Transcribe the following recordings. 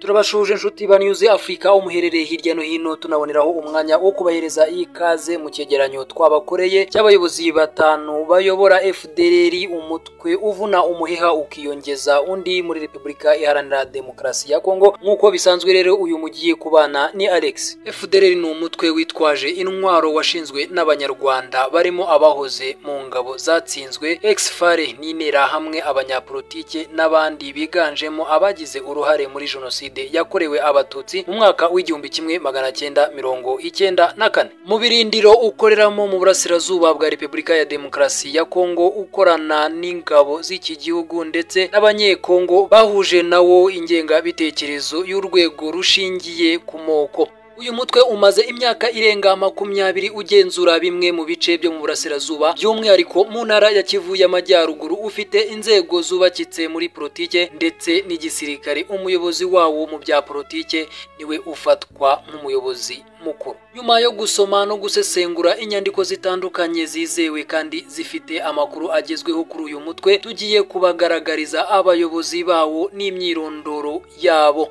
turabashuje inshuti ba News Africa umuherereye hirya no hino tunaboneraho umwanya wo kubahereza ikaze mu cyegeranyo twabakoreye cy'abayobozi batanu bayobora FDLR, umutwe uvuna umuheha ukiyongeza undi muri Repubulika Iharanira Demokarasi ya Kongo. Nkuko bisanzwe rero uyu mugiye kubana ni Alex. FDLR ni umutwe witwaje intwaro washinzwe n'abanyarwanda barimo abahoze mu ngabo zatsinzwe ex-FARE n'intera hamwe abanyapolitike n'abandi biganjemo abagize uruhare muri jenoside yakorewe abatutsi mu mwaka w'igihumbi kimwe magana cyenda mirongo icyenda na kane. Mu birindiro ukoreramo mu burasirazuba bwa Repubulika ya Demokarasi ya Kongo ukorana n'ingabo z'iki gihugu ndetse n'abanyekongo bahuje nawo ingengabitekerezo y'urwego rushingiye ku moko. Uyu mutwe umaze imyaka irenga 20 ugenzura bimwe mu bice byo mu burasirazuba by'umwihariko mu ntara ya Kivu y'Amajyaruguru, ufite inzego zubakitse muri politike ndetse n'igisirikare. Umuyobozi wawo mu bya politike niwe ufatwa nk'umuyobozi mukuru. Nyuma yo gusoma no gusesengura inyandiko zitandukanye zizewe kandi zifite amakuru agezweho kuri uyu mutwe, tugiye kubagaragariza abayobozi bawo n'imyirondoro yabo.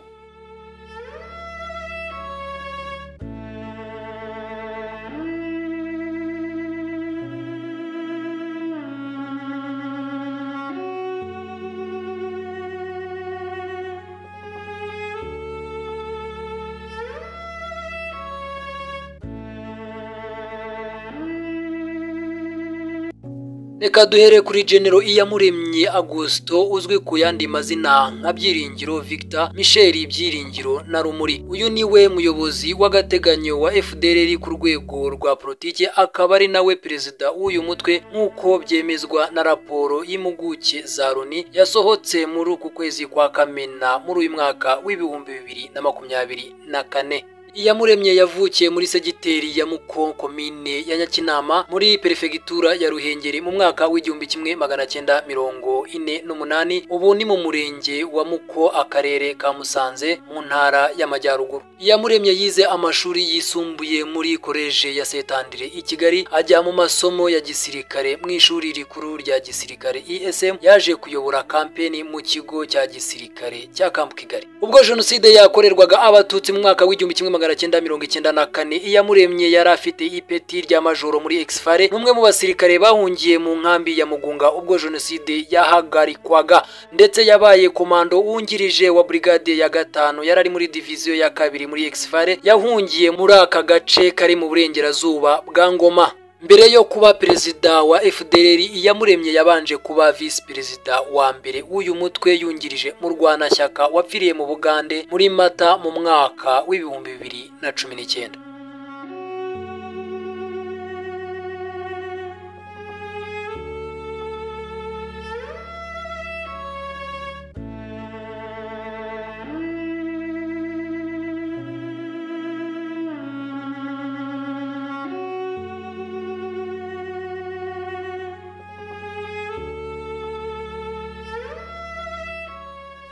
Reka duhere kuri General Iyamuremye Augusto, uzwi ku yandi mazina nka Byiringiro Victor, Michel Byiringiro na Rumuri. Uyu niwe muyobozi w'agateganyo wa FDLR ku rwego rwa politike, akaba ari nawe perezida w'uyu mutwe nk'uko byemezwa na raporo y'impuguke za Loni yasohotse muri uku kwezi kwa Kamena muri uyu mwaka w'ibihumbi 2024. Iyamuremye yavukiye muri segiteri ya Muko, komine ya Nyakinama, muri perefegitura ya Ruhengeri mu mwaka w'igihumbi kimwe magana cyenda mirongo ine n'umunani. Ubu ni mu murenge wa Muko, akarere ka Musanze, mu ntara y'Amajyaruguru. Iyamuremye yize amashuri yisumbuye muri koleje ya Setandire i Kigali, ajya mu masomo ya gisirikare mu ishuri rikuru rya gisirikare ISM. Yaje kuyobora kampeni mu kigo cya gisirikare cya Camp Kigali. Ubwo jenoside yakorerwaga abatutsi mu mwaka w'igihumbi kimwe 1994, Iyamuremye yari afite ipeti rya majoro muri ex-FARE, n'umwe mu basirikare bahungiye mu nkambi ya Mugunga ubwo jenoside yahagarikwaga, ndetse yabaye komando wungirije wa brigade ya gatanu, yarari muri diviziyo ya kabiri muri ex-FARE, yahungiye muri aka gace kari mu burengerazuba bwa Ngoma. Mbere yo kuba perezida wa FDLR, Iyamuremye yabanje kuba vice perezida wa mbere w'uyu mutwe yungirije mu Rwanashyaka wapfiriye mu Bugande muri Mata mu mwaka w'ibihumbi 2019.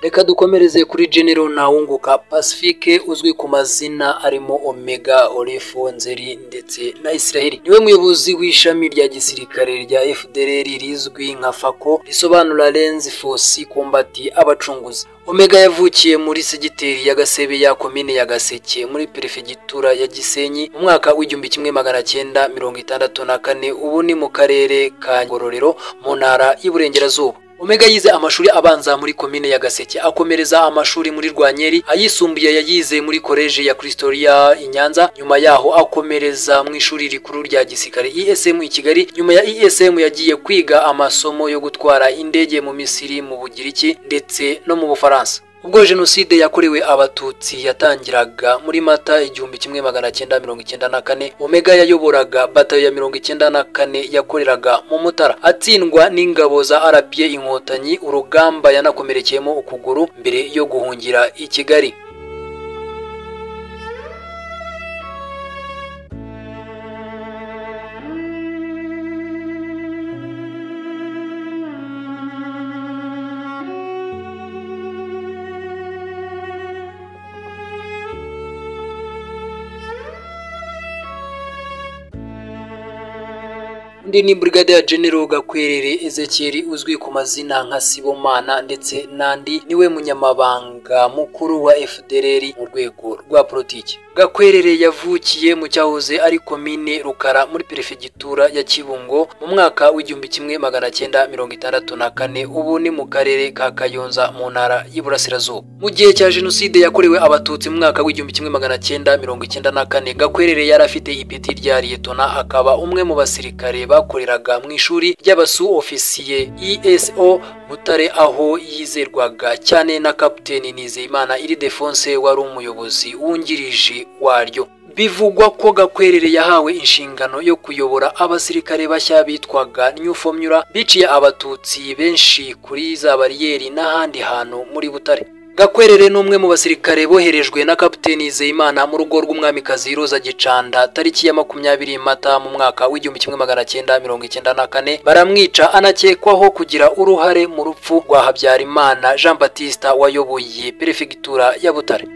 Reka dukomereze kuri General Ntawunguka Pacifique, uzwi ku mazina arimo Omega, Olefo, Nzeri ndetse na Israel. Niwe muyobozi w'ishami rya gisirikare rya FDLR rizwi nka FACO, risobanura Lens Force Combat Abacunguzi. Omega yavukiye muri segiteri ya Gasebe ya komine ya Gaseke muri perefegitura ya Gisenyi mu mwaka w'igihumbi kimwe magana cyenda mirongo itandatu na kane. Ubu ni mu karere ka Ngororero mu ntara y'Iburengerazuba. Omega yize amashuri abanza muri komine ya Gaseke, akomereza amashuri muri Rwankeri, ayisumbuye yayize muri koleje ya Kristoria i Nyanza. Nyuma yaho akomereza mu ishuri rikuru rya gisirikare ISM i Kigali. Nyuma ya ISM yagiye kwiga amasomo yo gutwara indege mu Misiri, mu Bugiriki ndetse no mu Bufaransa. Ubwo jenoside yakorewe abatutsi yatangiraga muri Mata igihumbi kimwe magana cyenda mirongo icyenda na kane, Omega yayoboraga batayo ya 94 yakoreraga mu Mutara, atsindwa n'ingabo za RPA Inkotanyi. Urugamba yanakomerekeyemo ukuguru mbere yo guhungira i Kigali. undi ni Brigadier General Gakwerere Ezekiel uzwi ku mazina nka Sibomana ndetse n'andi niwe munyamabanga mukuru wa FDLR mu rwego rwa politiki. Gakwerere yavukiye mu cyahoze ari komine Rukara muri perefegitura ya Kibungo mu mwaka w'1964, ubu ni mu karere ka Kayonza mu ntara y'Iburasirazuba. Mu gihe cya Jenoside yakorewe abatutsi mu mwaka w'1994, Gakwerere yari afite ipeti rya liyetona, akaba umwe mu basirikare bakoreraga mu ishuri ry'abasu ofisiye ESO Butare, aho yizerwaga cyane na Kapiteni Nizeyimana Ildefonse wari umuyobozi wungirije waryo. Bivugwa ko Gakwerere yahawe inshingano yo kuyobora abasirikare bashya bitwaga New Formula biciye abatutsi benshi kuri za bariyeri n'ahandi hantu muri Butare. Gakwerere ni umwe mu basirikare boherejwe na Kapiteni Nizeyimana mu rugo rw'umwamikazi Roza Gicanda tariki ya 20 Mata mu mwaka w'1994, baramwica, anakekwaho kugira uruhare mu rupfu rwa Habyarimana Jean Baptiste wayoboye perefegitura ya Butare.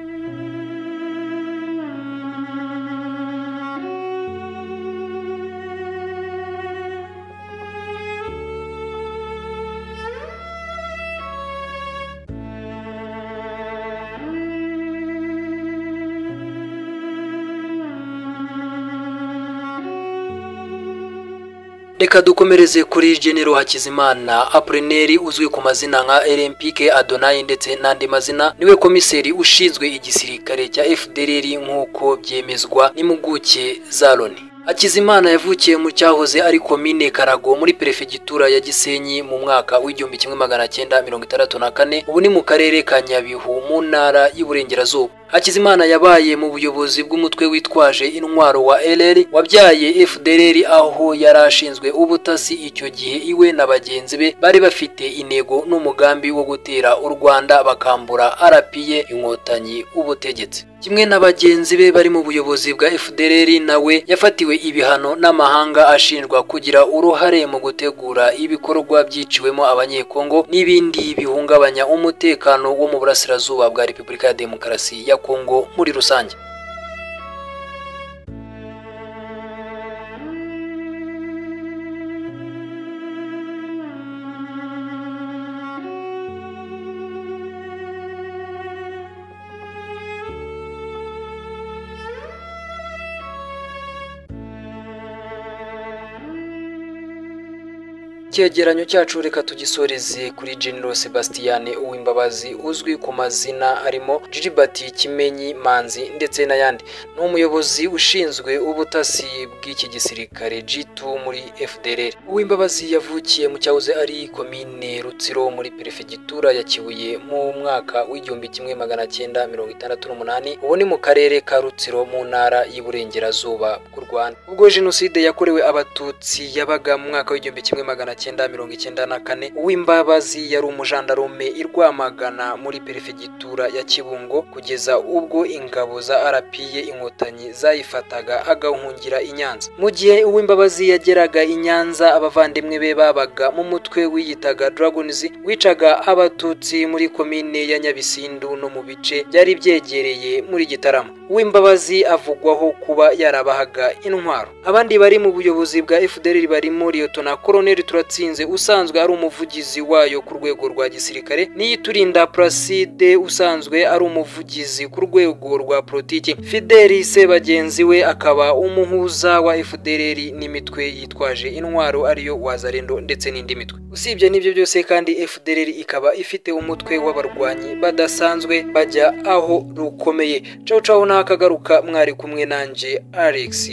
Reka dukomereze kuri General Hakizimana Apreneri uzwi ku mazina nka Olympique Adonai ndetse n'andi mazina, niwe komiseri ushinzwe igisirikare cya FDLR nk'uko byemezwa n'impuguke za Loni. Hakizimana yavukiye mu cyahoze ari komine Karago muri perefegitura ya Gisenyi mu mwaka w'1964, ubu ni mu karere ka Nyabihu mu ntara y'Iburengerazuba. Hakizimana yabaye mu buyobozi bw'umutwe witwaje intwaro wa LR wabyaye FDLR, aho yarashinzwe ubutasi. Icyo gihe iwe na bagenzi be bari bafite intego n'umugambi wo gutera u Rwanda bakambura RPA inkotanyi ubutegetsi. Kimwe na bagenzi be bari mu buyobozi bwa FDLR, nawe yafatiwe ibihano n'amahanga ashinjwa kugira uruhare mu gutegura ibikorwa byiciwemo abanyekongo n'ibindi bihungabanya umutekano wo mu burasirazuba bwa Repubulika ya Demokarasi ya Kongo muri rusange. Icyegeranyo cyacu reka tugisoreze kuri General Sebastian Uwimbabazi uzwi ku mazina arimo Gilbert Kimenyi Manzi ndetse n'ayandi. Ni umuyobozi ushinzwe ubutasi bw'iki gisirikare G2 muri FDLR. Uwimbabazi yavukiye mu cyahoze ari komine Rutsiro muri perefegitura ya Kibuye mu mwaka w'1968, ubu ni mu karere ka Rutsiro mu ntara y'Iburengerazuba bw'u Rwanda. Ubwo Jenoside yakorewe abatutsi yabaga mu mwaka w'1994, Uwimbabazi yari umujandarume i Rwamagana muri perefegitura ya Kibungo kugeza ubwo ingabo za RPA inkotanyi zayifataga agahungira i Nyanza. Mu gihe Uwimbabazi yageraga i Nyanza, abavandimwe be babaga mu mutwe wiyitaga Dragons wicaga abatutsi muri komine ya Nyabisindu no mu bice byari byegereye muri Gitarama. Uwimbabazi avugwaho kuba yarabahaga intwaro. Abandi bari mu buyobozi bwa FDLR barimo Lieutenant Colonel Turatsinze usanzwe ari umuvugizi wayo ku rwego rwa gisirikare, Niyiturinda Placide usanzwe ari umuvugizi ku rwego rwa politiki, Fidel Sebagenzi we akaba umuhuza wa FDLR n'imitwe yitwaje intwaro ariyo Wazalendo ndetse n'indi mitwe. Usibye n'ibyo byose kandi FDLR ikaba ifite umutwe w'abarwanyi badasanzwe bajya aho rukomeye. Ciao ciao, nakagaruka mwari kumwe nanje Alex.